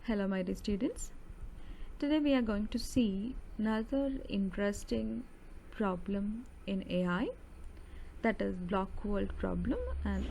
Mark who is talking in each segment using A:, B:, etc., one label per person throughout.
A: Hello my dear students. Today we are going to see another interesting problem in AI, that is block world problem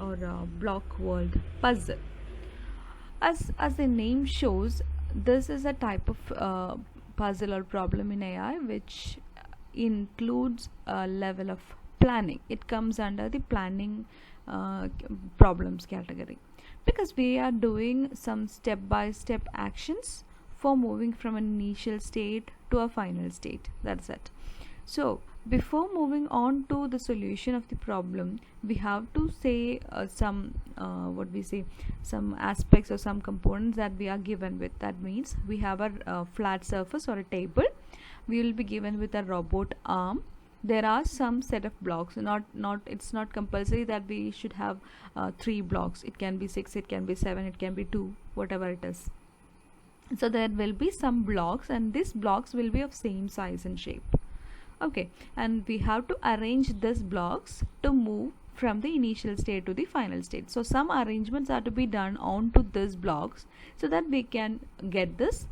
A: or block world puzzle. As the name shows, this is a type of puzzle or problem in AI which includes a level of planning. It comes under the planning problems category, because we are doing some step-by-step actions for moving from an initial state to a final state. That's it. So before moving on to the solution of the problem, we have to say some aspects or some components that we are given with. That means we have a flat surface or a table. We will be given with a robot arm. There are some set of blocks. It's not compulsory that we should have 3 blocks. It can be 6, it can be 7, it can be 2, whatever it is. So there will be some blocks, and these blocks will be of same size and shape. Okay, and we have to arrange these blocks to move from the initial state to the final state. So some arrangements are to be done onto these blocks so that we can get this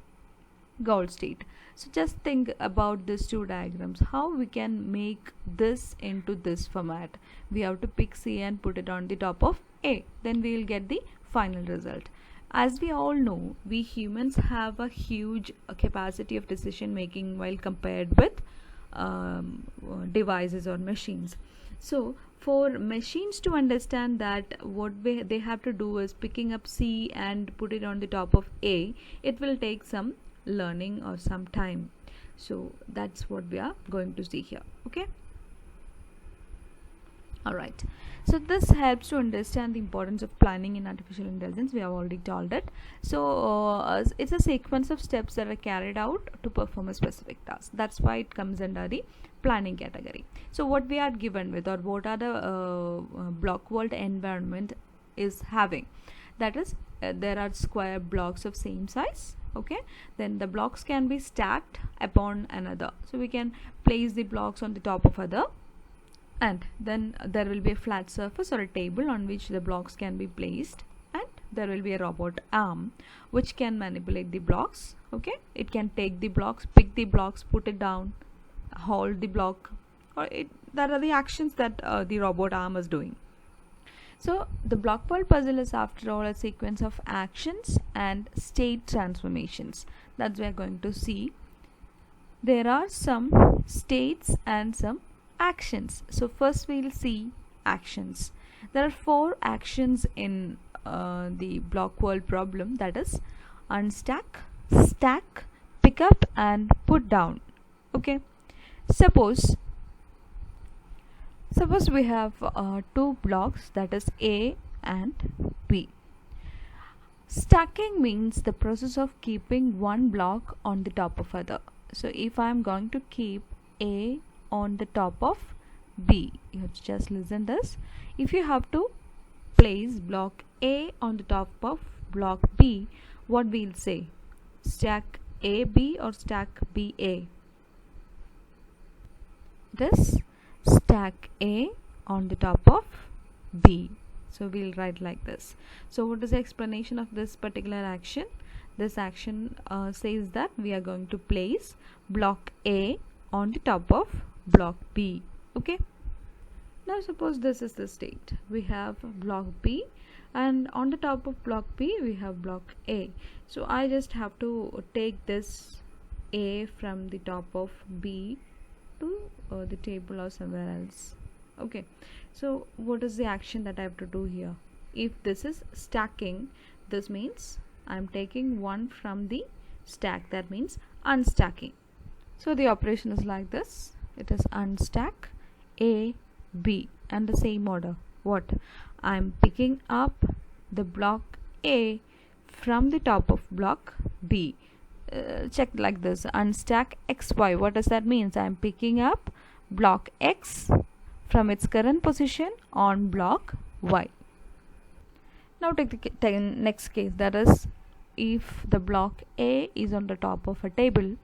A: goal state. So just think about these two diagrams, how we can make this into this format. We have to pick C and put it on the top of A, then we will get the final result. As we all know, we humans have a huge capacity of decision making while compared with devices or machines. So for machines to understand that, what they have to do is picking up C and put it on the top of A, it will take some learning or some time. So that's what we are going to see here. Okay, alright, so this helps to understand the importance of planning in artificial intelligence. We have already told it. So it's a sequence of steps that are carried out to perform a specific task. That's why it comes under the planning category. So what we are given with, or what are the block world environment is having, that is there are square blocks of same size. Okay, then the blocks can be stacked upon another, so we can place the blocks on the top of other, and then there will be a flat surface or a table on which the blocks can be placed, and there will be a robot arm which can manipulate the blocks. Okay, it can take the blocks, pick the blocks, put it down, hold the block, or that are the actions that the robot arm is doing. So the block world puzzle is, after all, a sequence of actions and state transformations. That's what we are going to see. There are some states and some actions. So first we'll see actions. There are 4 actions in the block world problem, that is unstack, stack, pick up and put down. Okay, suppose we have 2 blocks, that is A and B. Stacking means the process of keeping one block on the top of other. So if I am going to keep A on the top of B, you have to just listen this. If you have to place block A on the top of block B, what we'll say? Stack AB or stack BA? This stack A on the top of B. So we'll write like this. So what is the explanation of this particular action? This action says that we are going to place block A on the top of block B. Okay, now suppose this is the state. We have block B, and on the top of block B we have block A. So I just have to take this A from the top of B to the table or somewhere else. Okay, so what is the action that I have to do here? If this is stacking, this means I'm taking one from the stack, that means unstacking. So the operation is like this. It is unstack A, B, and the same order. What? I'm picking up the block A from the top of block B. Check like this: unstack XY. What does that mean? I'm picking up block X from its current position on block Y. Now take the next case, that is if the block A is on the top of a table.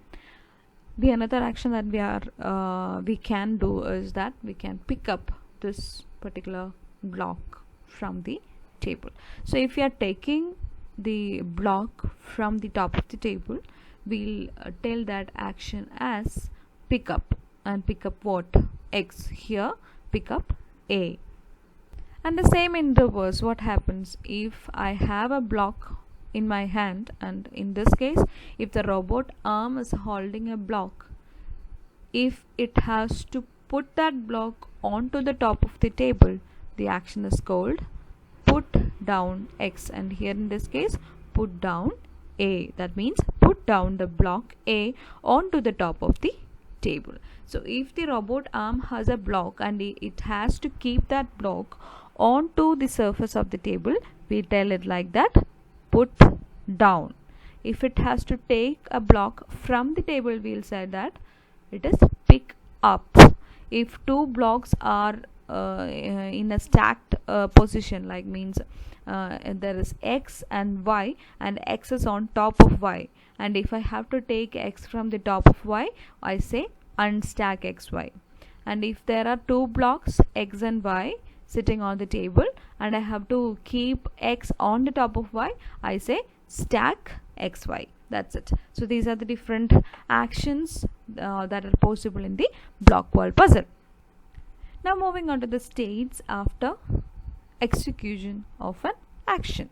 A: The another action that we can do is that we can pick up this particular block from the table. So if you are taking the block from the top of the table, we'll tell that action as pick up. And pick up what? X. Here pick up A. And the same in reverse. What happens if I have a block in my hand, and in this case if the robot arm is holding a block, if it has to put that block onto the top of the table, the action is called put down X, and here in this case put down A. That means put down the block A onto the top of the table. So if the robot arm has a block and it has to keep that block onto the surface of the table, we tell it like that, put down. If it has to take a block from the table, we'll say that it is pick up. If two blocks are in a stacked position, like means there is X and Y, and X is on top of Y, and if I have to take X from the top of Y, I say unstack XY. And if there are two blocks X and Y sitting on the table and I have to keep X on the top of Y, I say stack XY. That's it. So these are the different actions that are possible in the block wall puzzle. Now moving on to the states after execution of an action.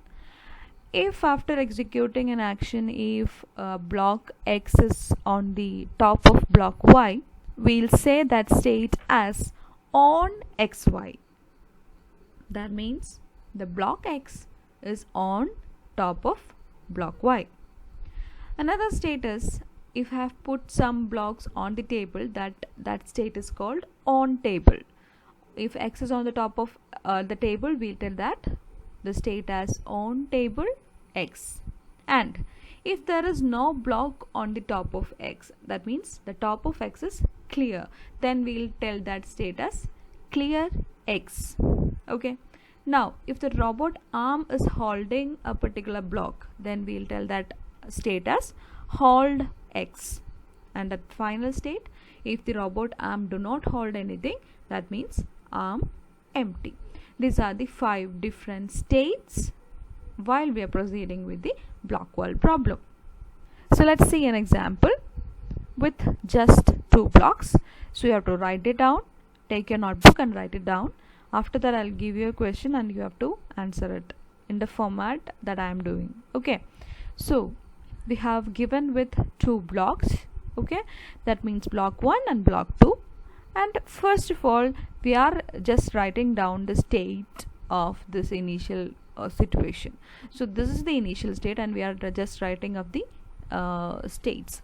A: If after executing an action, if block X is on the top of block Y, we'll say that state as on XY. That means the block X is on top of block Y. Another state is if I have put some blocks on the table, that state is called on table. If X is on the top of the table, we'll tell that the state as on table X. And if there is no block on the top of X, that means the top of X is clear, then we'll tell that state as clear X. Okay. Now if the robot arm is holding a particular block, then we'll tell that state as hold X. And at final state, if the robot arm do not hold anything, that means arm empty. These are the 5 different states while we are proceeding with the block wall problem. So let's see an example with just 2 blocks. So you have to write it down, take your notebook and write it down. After that I'll give you a question and you have to answer it in the format that I am doing. Okay, so we have given with 2 blocks. Okay, that means block 1 and block 2. And first of all, we are just writing down the state of this initial situation. So this is the initial state and we are just writing of the states.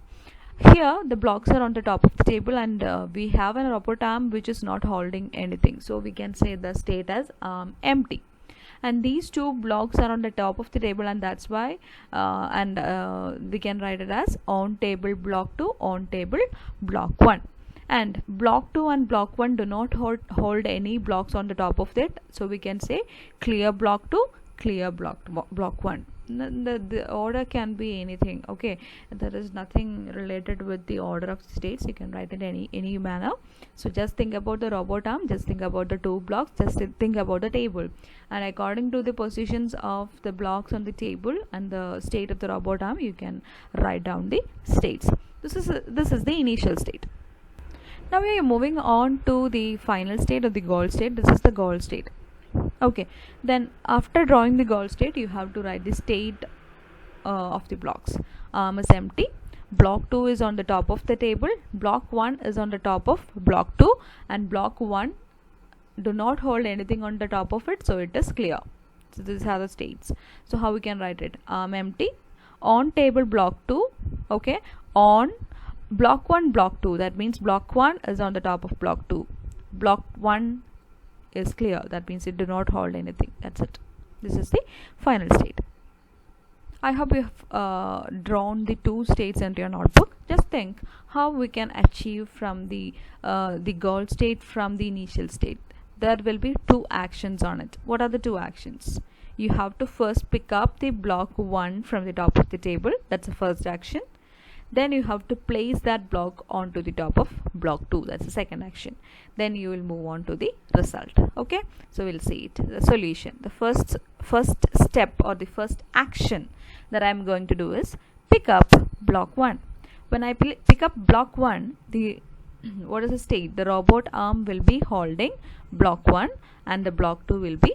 A: Here the blocks are on the top of the table and we have an robot arm which is not holding anything. So we can say the state as empty. And these 2 blocks are on the top of the table, and that's why we can write it as on table block 2, on table block 1. And block 2 and block 1 do not hold any blocks on the top of it, so we can say clear block 2, clear block 1. The order can be anything. Okay, there is nothing related with the order of states. You can write it any manner. So just think about the robot arm, just think about the 2 blocks, just think about the table, and according to the positions of the blocks on the table and the state of the robot arm, you can write down the states. This is the initial state. Now we are moving on to the final state or the goal state. This is the goal state. Okay, then after drawing the goal state, you have to write the state of the blocks. Arm is empty, block 2 is on the top of the table, block 1 is on the top of block 2, and block 1 do not hold anything on the top of it, so it is clear. So these are the states. So how we can write it? Arm empty, on table block 2, okay, on block 1 block 2, that means block 1 is on the top of block 2, block 1 is clear, that means it do not hold anything. That's it. This is the final state. I hope you have drawn the 2 states into your notebook. Just think how we can achieve from the goal state from the initial state. There will be 2 actions on it. What are the 2 actions? You have to first pick up the block 1 from the top of the table. That's the first action. Then you have to place that block onto the top of block 2. That's the second action. Then you will move on to the result. Okay, so we'll see it. The solution. The first step or the first action that I am going to do is pick up block 1. When I pick up block 1, the what is the state? The robot arm will be holding block 1 and the block 2 will be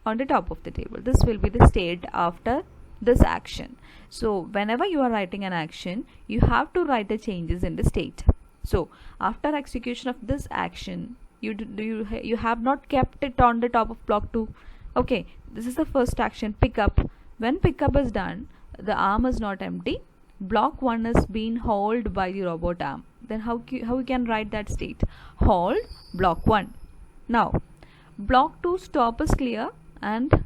A: on the top of the table. This will be the state after this action. So whenever you are writing an action, you have to write the changes in the state. So after execution of this action, you have not kept it on the top of block 2. Okay, this is the first action, pick up. When pickup is done, the arm is not empty. Block 1 is being held by the robot arm. Then how we can write that state? Hold block 1. Now block 2 stop is clear and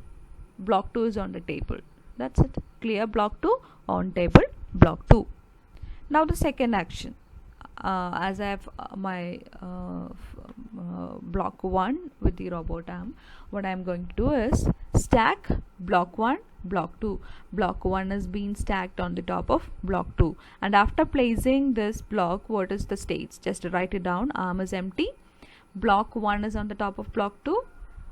A: block 2 is on the table. That's it. Clear block 2, on table block 2. Now the second action, as I have my block 1 with the robot arm, what I am going to do is stack block 1, block 2. Block 1 is being stacked on the top of block 2, and after placing this block, what is the states? Just write it down. Arm is empty, block 1 is on the top of block 2,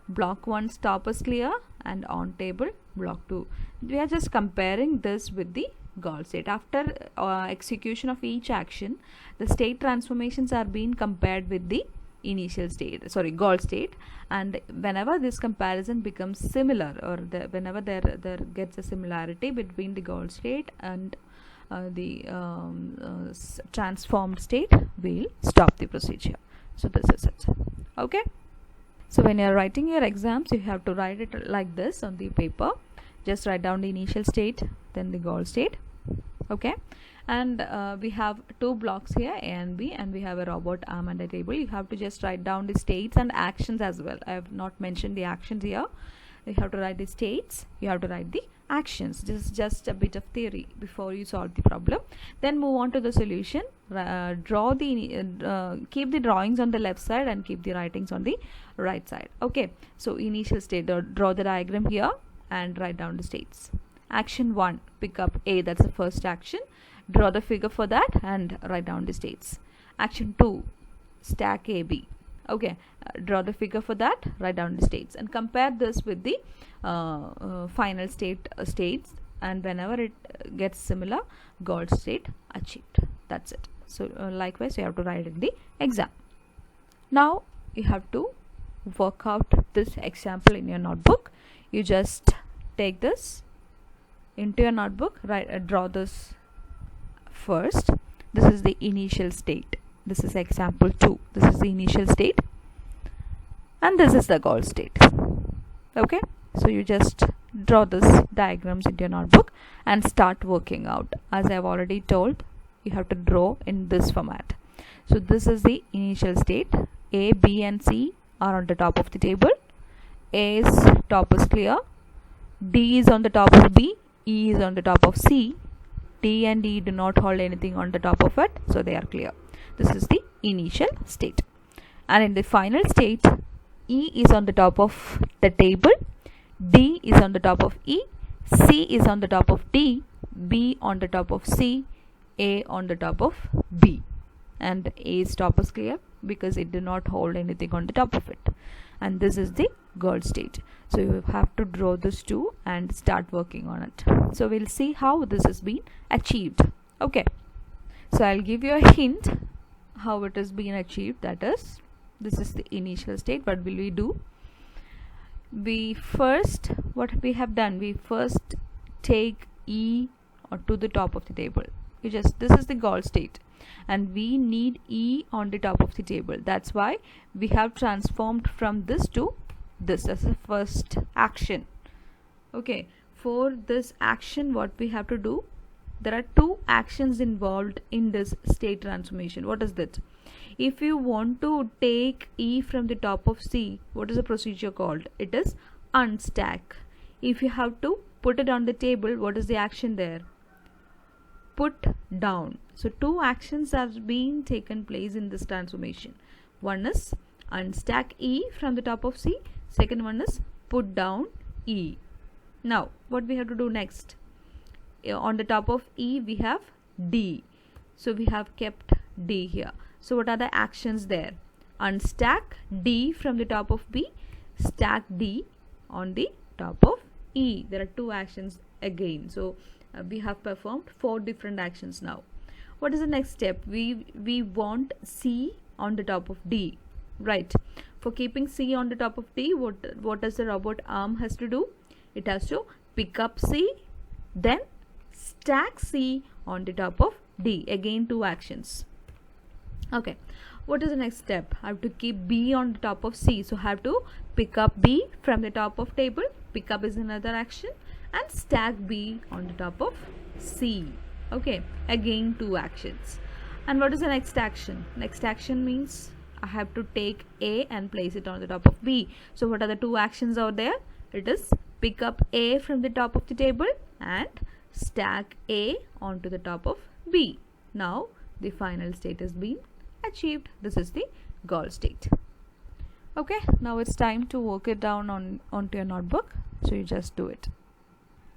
A: block 1 stop is clear and on table block 2. We are just comparing this with the goal state. After execution of each action, the state transformations are being compared with the initial state, goal state, and whenever this comparison becomes similar, or whenever there gets a similarity between the goal state and the transformed state, we'll stop the procedure. So this is it. Okay, so when you're writing your exams, you have to write it like this on the paper. Just write down the initial state, then the goal state. Okay, and we have two blocks here, A and B, and we have a robot arm and a table. You have to just write down the states and actions as well. I have not mentioned the actions here. You have to write the states, you have to write the actions. This is just a bit of theory before you solve the problem. Then move on to the solution. Draw the keep the drawings on the left side and keep the writings on the right side. Okay, so initial state, draw the diagram here and write down the states. Action 1, pick up A, that's the first action. Draw the figure for that and write down the states. Action 2, stack AB. Okay, draw the figure for that, write down the states, and compare this with the final states, and whenever it gets similar, goal state achieved. That's it. So likewise you have to write in the exam. Now you have to work out this example in your notebook. You just take this into your notebook, draw this first. This is the initial state. This is example 2. This is the initial state and this is the goal state. Okay, so you just draw this diagrams into your notebook and start working out. As I have already told, you have to draw in this format. So this is the initial state. A, B and C are on the top of the table. A's top is clear, D is on the top of B, E is on the top of C. D and E do not hold anything on the top of it, so they are clear. This is the initial state. And in the final state, E is on the top of the table, D is on the top of E, C is on the top of D, B on the top of C, A on the top of B. And A's top is clear because it did not hold anything on the top of it. And this is the goal state. So you have to draw this two and start working on it. So we'll see how this is being achieved. Okay, so I'll give you a hint how it is being achieved. That is, this is the initial state. What will we do? What we have done, we first take E to the top of the table. This is the goal state and we need E on the top of the table. That's why we have transformed from this to this as a first action. Okay, for this action, what we have to do, there are two actions involved in this state transformation. What is that? If you want to take E from the top of C, what is the procedure called? It is unstack. If you have to put it on the table, what is the action there? Put down. So two actions are being taken place in this transformation. One is unstack E from the top of C. Second one is put down E. Now what we have to do next? On the top of E we have D. So we have kept D here. So what are the actions there? Unstack D from the top of B. Stack D on the top of E. There are 2 actions again. So we have performed 4 different actions now. What is the next step? We want C on the top of D, right? For keeping C on the top of D, what does the robot arm has to do? It has to pick up C, then stack C on the top of D. Again 2 actions. Okay, what is the next step? I have to keep B on the top of C, so I have to pick up B from the top of table. Pick up is another action, and stack B on the top of C. Okay, again 2 actions. And what is the next action? Next action means I have to take A and place it on the top of B. So what are the 2 actions out there? It is pick up A from the top of the table and stack A onto the top of B. Now the final state has been achieved. This is the goal state. Okay, now it's time to work it down onto your notebook. So you just do it.